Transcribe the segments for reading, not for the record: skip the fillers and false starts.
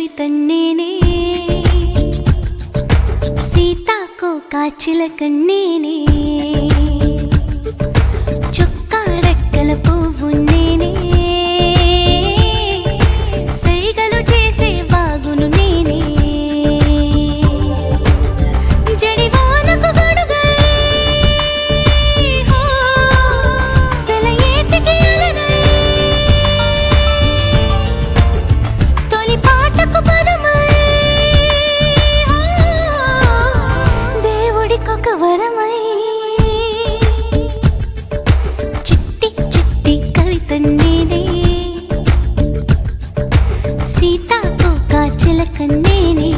కవితన్నేనే సీతాకోక చిలకన్నేనే చొక్కా రెక్కల పువ్వు నేనే సైగలు చేసే బాగును నేనే జడివానకు గొడుగై సెలయేటికి అలనై తొలి పాటకు పదమై దేవుడికొక వరమై చిట్టి చిట్టి కవితన్నేనే సీతాకోక చిలకన్నేనే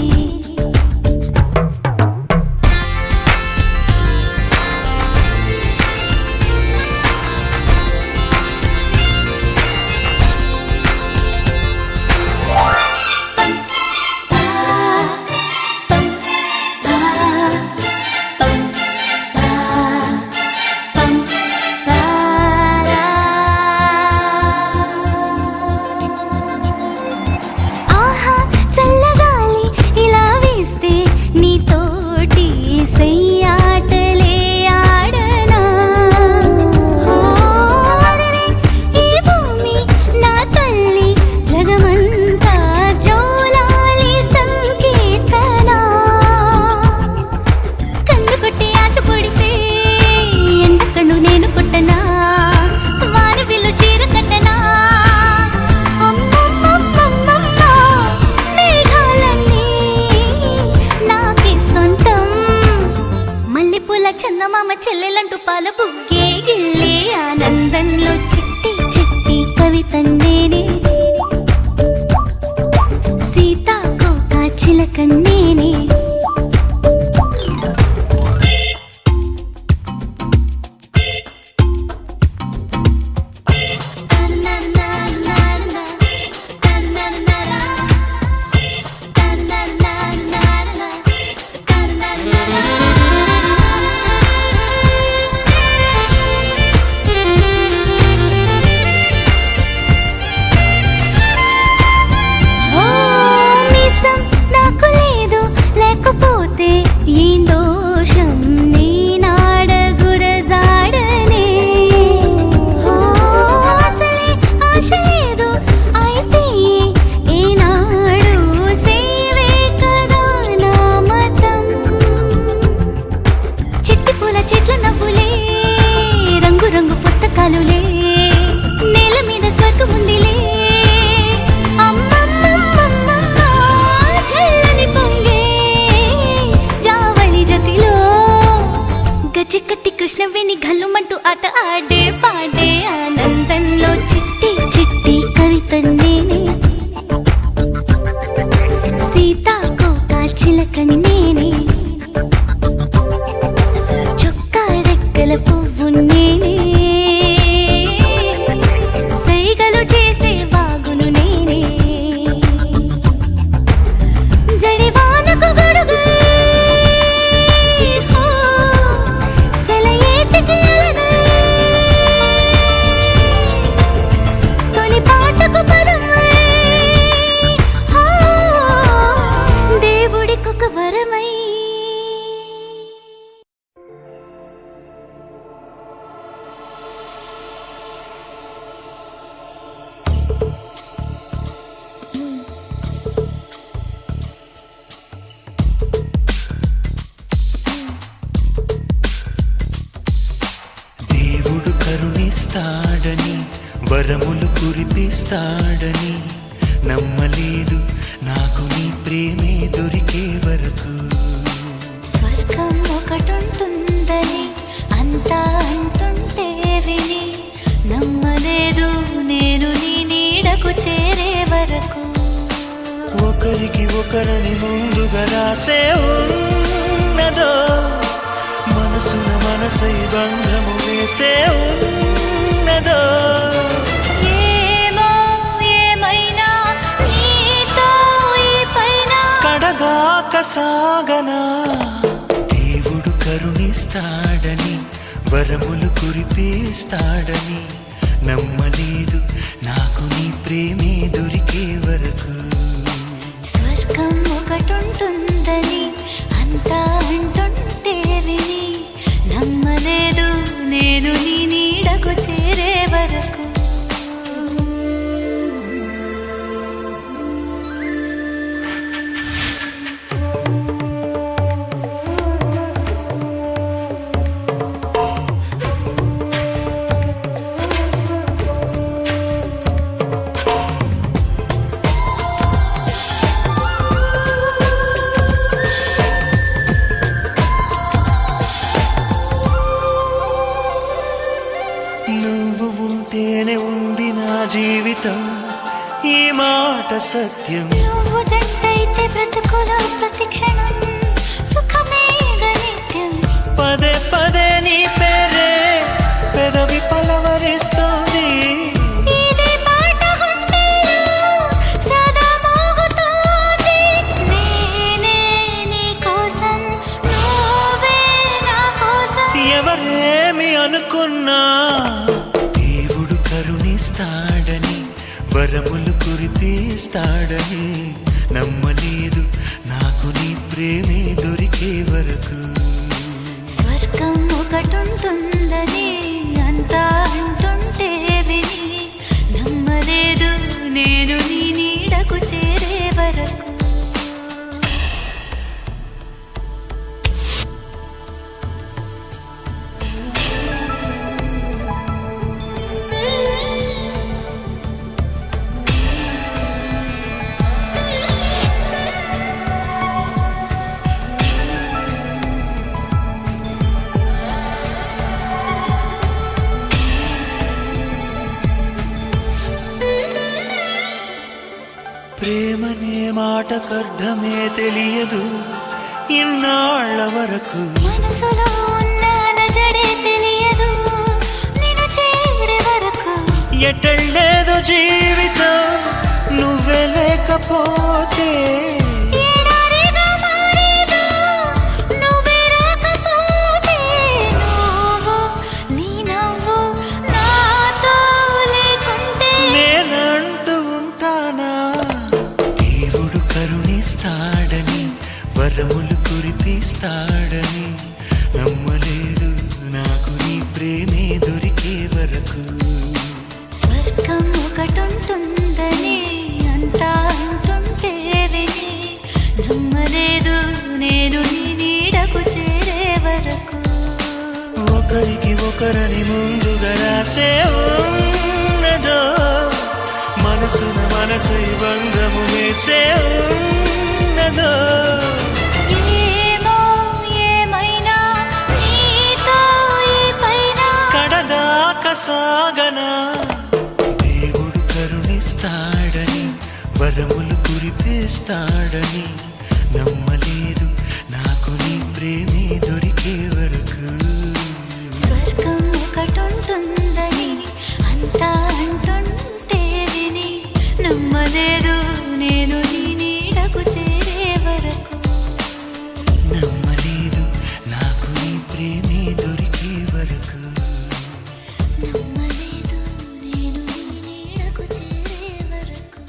ఆహా చల్లగాలి ఇలా వేస్తే నీతోటి సయ్యాటలే ఆడనా హోరరే ఈ భూమి నా తల్లి జగమంతా జోలాలి సంకీర్తన కన్ను కొట్టి ఆశ పొడితే ఎండకను నేను కొట్టనా వారి విల్లు చీర కట్టనా మేఘాలన్నీ నాకే సొంతం మల్లెపూల చందమామ చెల్లెలంటూ పాల బుగ్గే గిల్లే ఆనందంలో చిట్టి చిట్టి కవితన్నేనే సీతాకోక చిలకన్నేనే ఓ మీసం నాకు లేదు లేకపోతే ఏం దోషం నేనాడగురజాడనే ఓ అసలే ఆశ లేదు అయితే ఏనాడు సేవే కదా నా మతం చిట్టి పూల చెట్ల నవ్వులే రంగు రంగు పుస్తకాలులే నేల మీద స్వర్గం ఉందిలే అమ్మమ్మమ్మమ్మమ్మ చల్లని పొంగే జావళి జతిలో గజ్జెకట్టి కృష్ణవేణి గల్లుమంటూ ఆట ఆడే పాడే ఆనందంలో చిట్టి చిట్టి కవితన్నేనే సీతాకోక చిలకన్నేనే చొక్కా రెక్కల పువ్వు నేనే సైగలు చేసే బాగును నేనే జడివానకు గొడుగై సెలయేటికి అలనై తొలి పాటకు పదమై దేవుడికొక వరమై దేవుడు కరుణిస్తాడని వరములు కురిపిస్తాడని నమ్మలేదు నాకు నీ ప్రేమే దొరికే వరకు స్వర్గం ఒకటుంటుందని అంతా అంటుంటే విని నమ్మలేదు నేను నీ నీడకు చేరే వరకు ఒకరికి ఒకరని ముందుగా రాసే ఉన్నదో మనసున మనసై బంధము వేసే ఉన్నదో ఏమో ఏమైనా నీతో ఈ పైన కడదాక సాగనా దేవుడు కరుణిస్తాడని వరములు కురిపిస్తాడని నమ్మలేదు నాకు నీ ప్రేమే దొరికే వరకు ఈ మాట సత్యం. నువ్వు జంటైతే బ్రతుకులో ప్రతి క్షణం సుఖమేగా నిత్యం. పదే పదే నీ పేరే పెదవి పలవరిస్తోంది. ఇదే పాట గుండెలో సదా మోగుతోంది. నేనే నీ కోసం, నువ్వే నా కోసం. ఎవరేమి అనుకున్నా దేవుడు కరుణిస్తాడని, వరములు కురిపిస్తాడని నమ్మలేదు నాకు నీ ప్రేమే దొరికే వరకు. స్వర్గం ఒకటుంటుందని అంతా వింటుంటే విని నమ్మలేదు నేను నీ నీడకు చేరే వరకు. ప్రేమనే మాటకర్థమే తెలియదు ఇన్నాళ్ల వరకు. మనసులో ఉన్న అలజడే తెలియదు నిన్ను చేరే వరకు. ఎటళ్ళేదో జీవితం నువ్వే లేకపోతే. ఎడారిగా మారేదో నువ్వే రాకపోతే. నువ్వు నీ నవ్వు నాతో లేకుంటే నేనంటూ ఉంటానా దేవుడు కరుణిస్తాడని, వరములు కురిపిస్తాడని నమ్మలేదు నాకు నీ ప్రేమే దొరికే వరకు. స్వర్గం ఒకటుంటుందని అంతా అంటుంటే విని నమ్మలేదు నేను నీ నీడకు చేరే వరకు. ఒకరికి ఒకరని ముందుగా రాసే ఉన్నదో, మనసున మనసై బంధము వేసే ఉన్నదో. ఏమో ఏమైనా నీతో ఈ పైన కడదాక సాగనా దేవుడు కరుణిస్తాడని, వరములు కురిపిస్తాడని నమ్మలేదు నాకు నీ ప్రేమే దొరికే వరకు. స్వర్గం ఒకటుంటుందని అంతా అంటుంటే విని నమ్మలేదు నేను నీ నీడకు చేరే వరకు. నమ్మలేదు నాకు నీ ప్రేమే దొరికే వరకు. నమ్మలేదు నేను నీ నీడకు చేరే వరకు.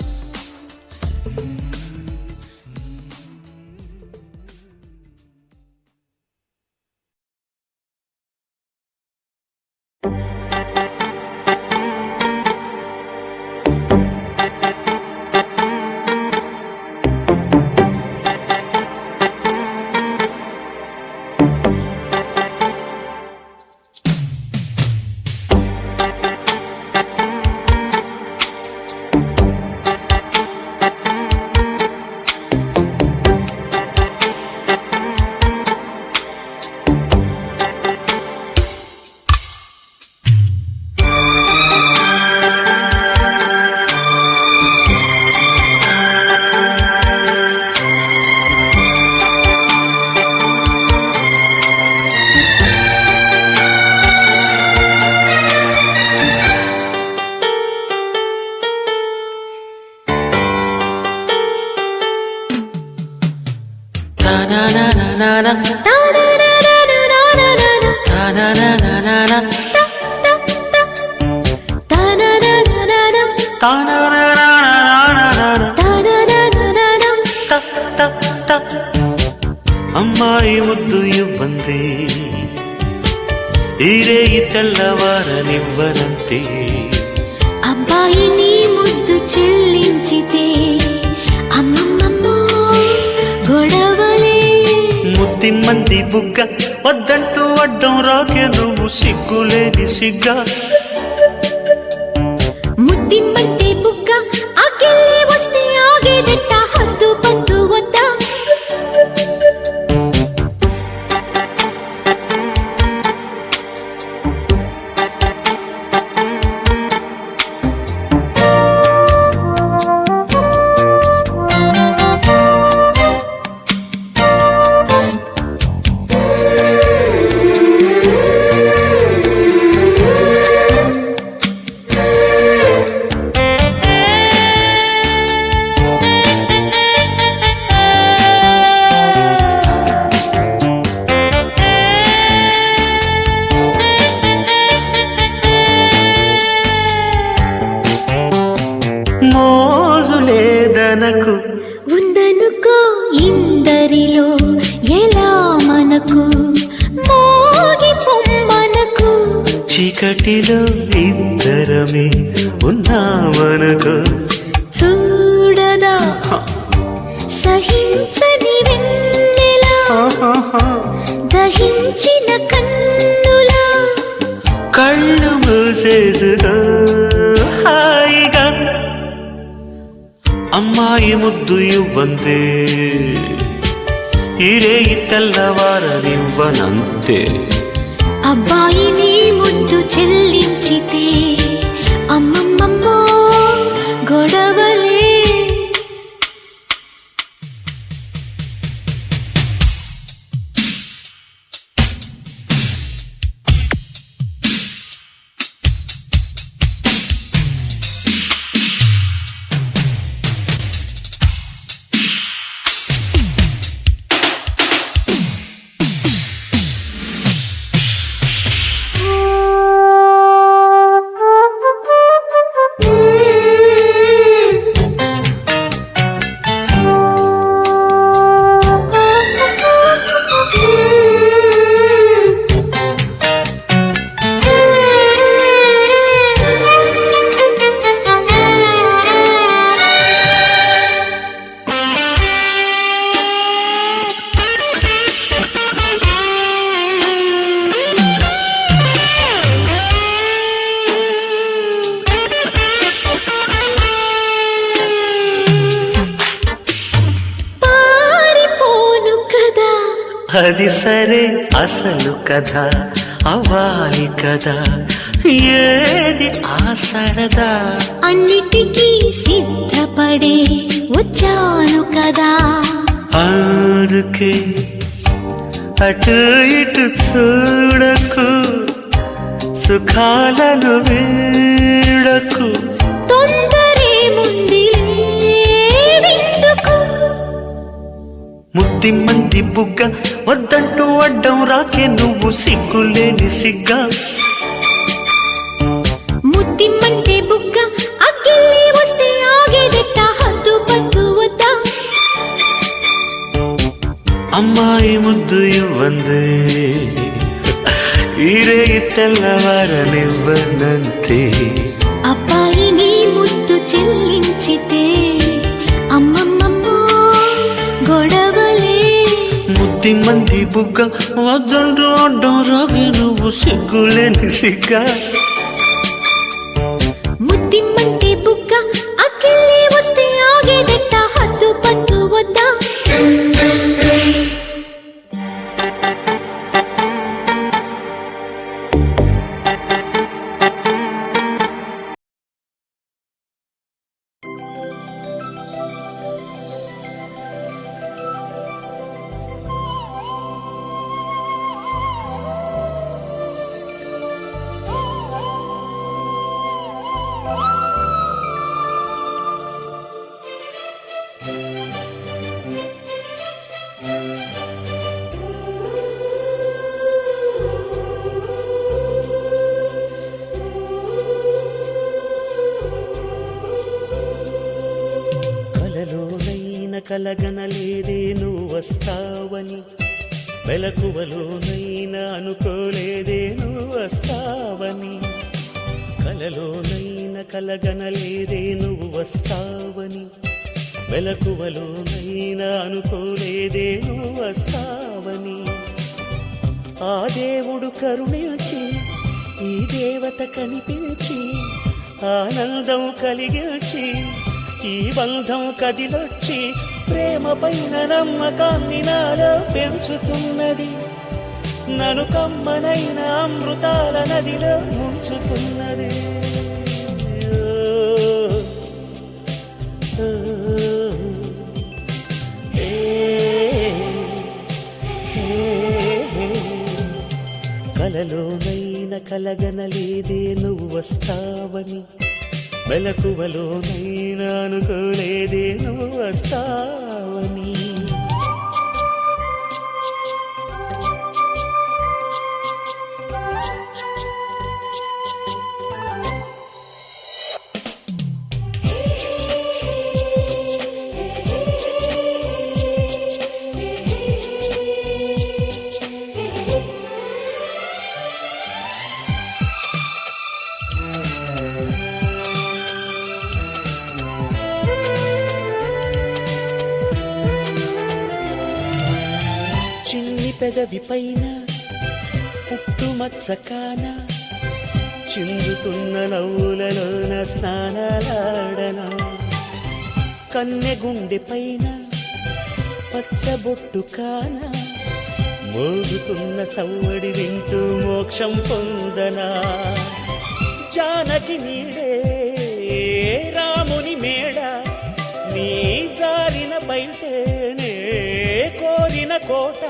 అమ్మాయి ముద్దు ఇవ్వందే తీరే తెల్లవారనివ్వనంతే. అబ్బాయి నీ ముద్దు చెల్లించితే అమ్మమ్మమ్మో గొడవలే. ముద్దిమ్మంది బుగ్గ వద్దంటూ అడ్డం రాకే నువ్వు సిగ్గులేని సిగ్గా. ముద్దిమ్మంటే బుగ్గ ఆకెళ్ళి వస్తే ఆగేదెట్ట హద్దు పద్దు వద్దా. మోజు లేదనకు ఉందనుకో ఇందరిలో ఎలా మనకు మోగి పొమ్మనకు చీకటిలో ఇద్దరమే ఉన్నామనకు చూడదా సహించని వెన్నెలా దహించిన కన్నులా కళ్ళు మూసేసుకో హాయిగా అమ్మాయి ముద్దు ఇవ్వంతే ఇరే తెల్లవారనివ్వనంతే అబ్బాయిని ముద్దు చెల్లించితే అమ్మమ్మమ్మో గొడవలే అది సరే అసలు కథ అవ్వాలి కదా ఏది ఆ సరదా అన్నిటికీ సిద్ధపడే వచ్చాను కదా అందుకే అటు ఇటు చూడకు సుఖాలను వీడకు తొందరే ముందుకు ముద్ది మంది బుగ్గ వద్దంటూ అడ్డం రాకే నువ్వు సిగ్గులేని సిగ్గా ముద్దిమ్మంటే బుగ్గ అక్కిల్లి వస్తే ఆగేదెట్ట హద్దు పద్దు వద్దా అమ్మాయి ముద్దు ఇవ్వందే ఈరే తెల్లవారనివ్వనంతే అబ్బాయిని ముద్దు చెల్లించితే అమ్మమ్మమ్మో గొడవలే ముద్ది మంది బుగ్గ వద్దంటూ అడ్డం రాగే నువ్వు సిగ్గులేని సిగ్గా ముద్దిమ్మంటే బుగ్గ అక్కిల్లి వస్తే ఆగేదెట్ట హద్దు పద్దు వద్దా కలగనలేదే నువ్వు వస్తావని మెలకువలోనైనా అనుకోలేదే నువ్వు వస్తావని కలలోనైనా కలగనలేదే నువ్వు వస్తావని మెలకువలోనైనా అనుకోలేదే నువ్వు వస్తావని ఆ దేవుడు కరుణించి ఈ దేవత కనిపించి ఆనందం కలిగించి ఈ బంధం కదిలొచ్చి ప్రేమ పైన నమ్మకాన్ని నాలో పెంచుతున్నది నన్ను కమ్మనైన అమృతాల నదిలో ముంచుతున్నది కలలోనైనా కలగనలేదే నువ్వు వస్తావని మెలకువలోనైనా అనుకోలేదే నువ్వు వస్తావని పెదవి పైన పుట్టుమచ్చకాన చిందుతున్న నవ్వులలోన స్నానాలాడనా కన్నె గుండె పైన పచ్చబొట్టు కాన మోగుతున్న సవ్వడి వింటూ మోక్షం పొందనా జానకి నీడే రాముని మేడ నీ జారిన బయటేనే కోరిన కోట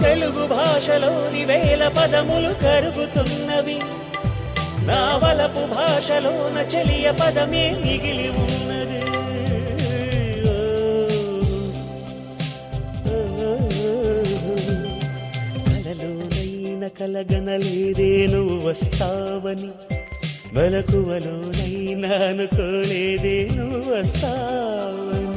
తెలుగు భాషలోని వేల పదములు కరుగుతున్నవి నా వలపు భాషలోన చెలియ పదమే మిగిలి ఉన్నది కలలోనైన కలగనలేదే నువ్వు వస్తావని మెలకువలోనైనా అనుకోలేదే నువ్వు వస్తావని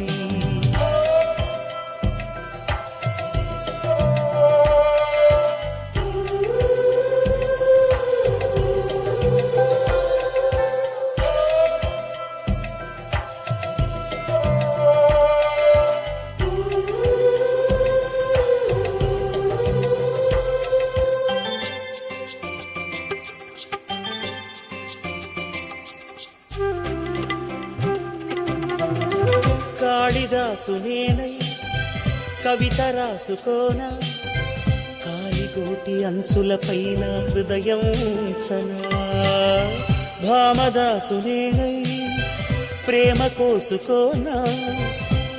కాళిదాసు నేనై కవిత రాసుకోనా కాలిగోటి అంచులపైన హృదయం ఉంచనా భామదాసు నేనై ప్రేమ కోసుకోనా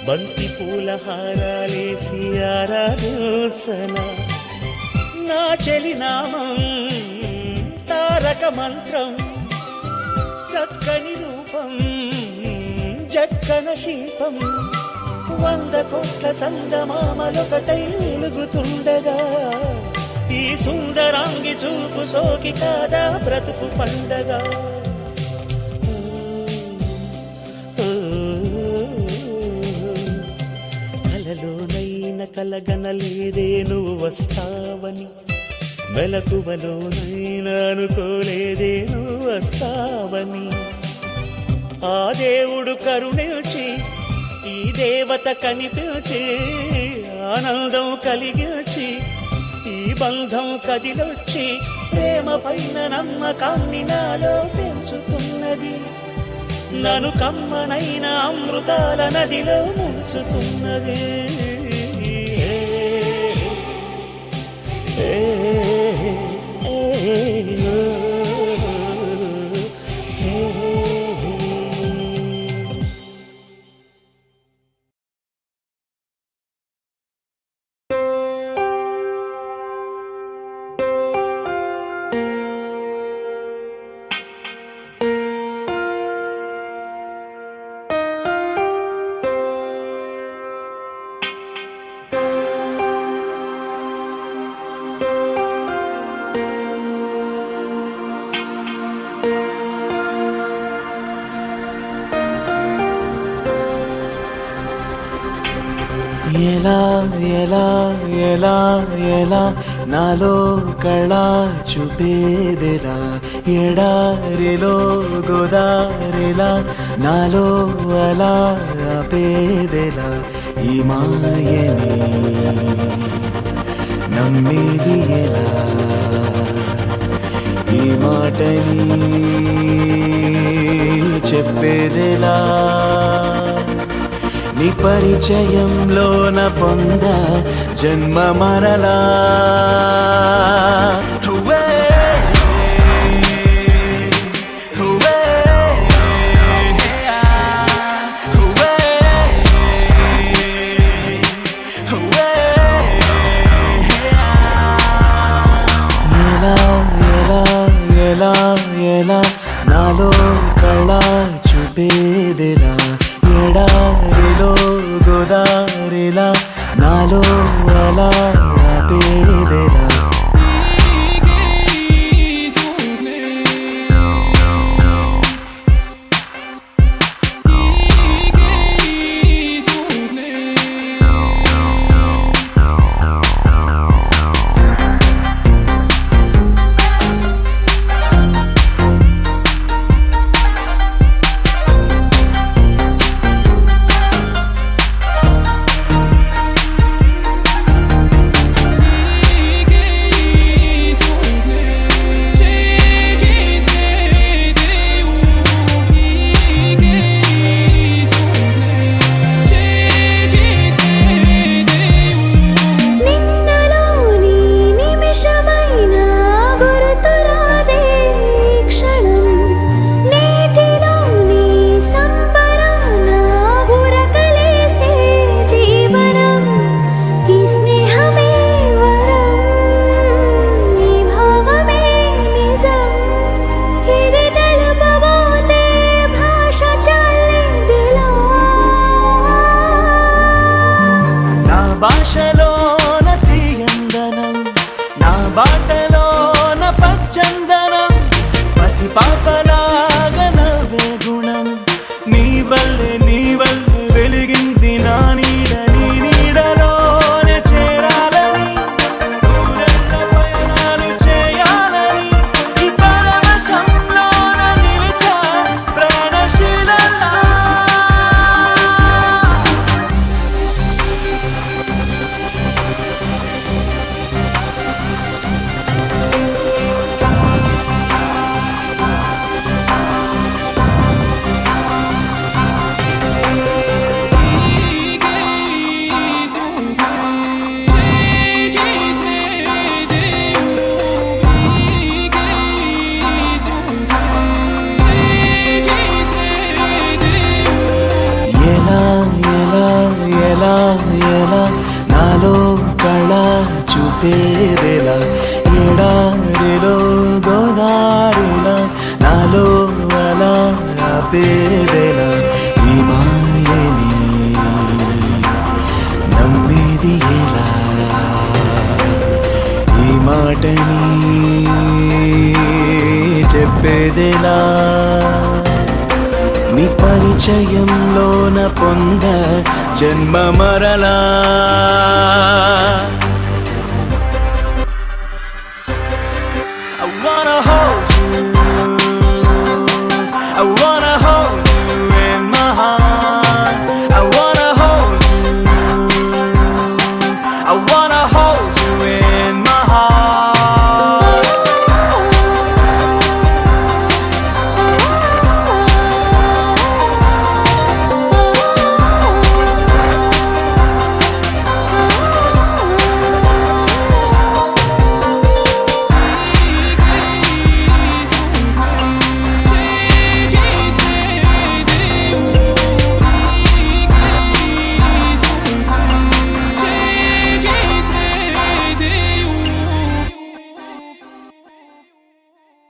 బంతి పూల హారాలేసి ఆరాధించనా నా చెలి నామం తారక మంత్రం చక్కని రూపం జక్కన శిల్పం 100 కోట్ల చందమామలొకటై వెలుగుతుండగా ఈ సుందరాంగి చూపు సోకి కాదా బ్రతుకు పండగా కలలోనైన కలగనలేదే నువ్వు వస్తావని మెలకువలోనైనా అనుకోలేదే నువ్వు వస్తావని ఆ దేవుడు కరుణించి ఈ దేవత కనిపించి ఆనందం కలిగించి ఈ బంధం కదిలొచ్చి ప్రేమ పైన నమ్మకాన్ని నాలో పెంచుతున్నది నన్ను కమ్మనైన అమృతాల నదిలో ముంచుతున్నది ఎలా ఎలా ఎలా ఎలా నాలో కళ చూపేదెలా ఎడారిలో గోదారిలా నాలో అలా ఆపేదెలా ఈ మాయని నమ్మేది ఎలా ఈ మాటని చెప్పేదెలా నీ పరిచయంలోన పొంద జన్మ మరలా ఎలా ఎలా ఎలా ఎలా నాలో కళ చూపేదెలా ఎడారిలో గోదారిలా నాలో అలా ఆపేదెలా భాషలోన తీయందనం, నా బాటలోన పచ్చందనం, పసి పాపలాగా నవ్వే గుణం, నీ వల్లే వెలిగింది నా నీడ, నీ నీడలోనే చేరాలని, దూరెళ్ళ పయనాలు చేయాలని, ఈ పరవశంలోన నిలిచా ప్రాణశీలలా. ఎలా నాలో కళ చూపేదెలా, ఎడారిలో గోదారిలా నాలో అలా ఆపేదెలా, ఈ మాయని నమ్మేది ఎలా, ఈ మాటని చెప్పేదెలా, నీ పరిచయంలోన పొంద జన్మ మరలా.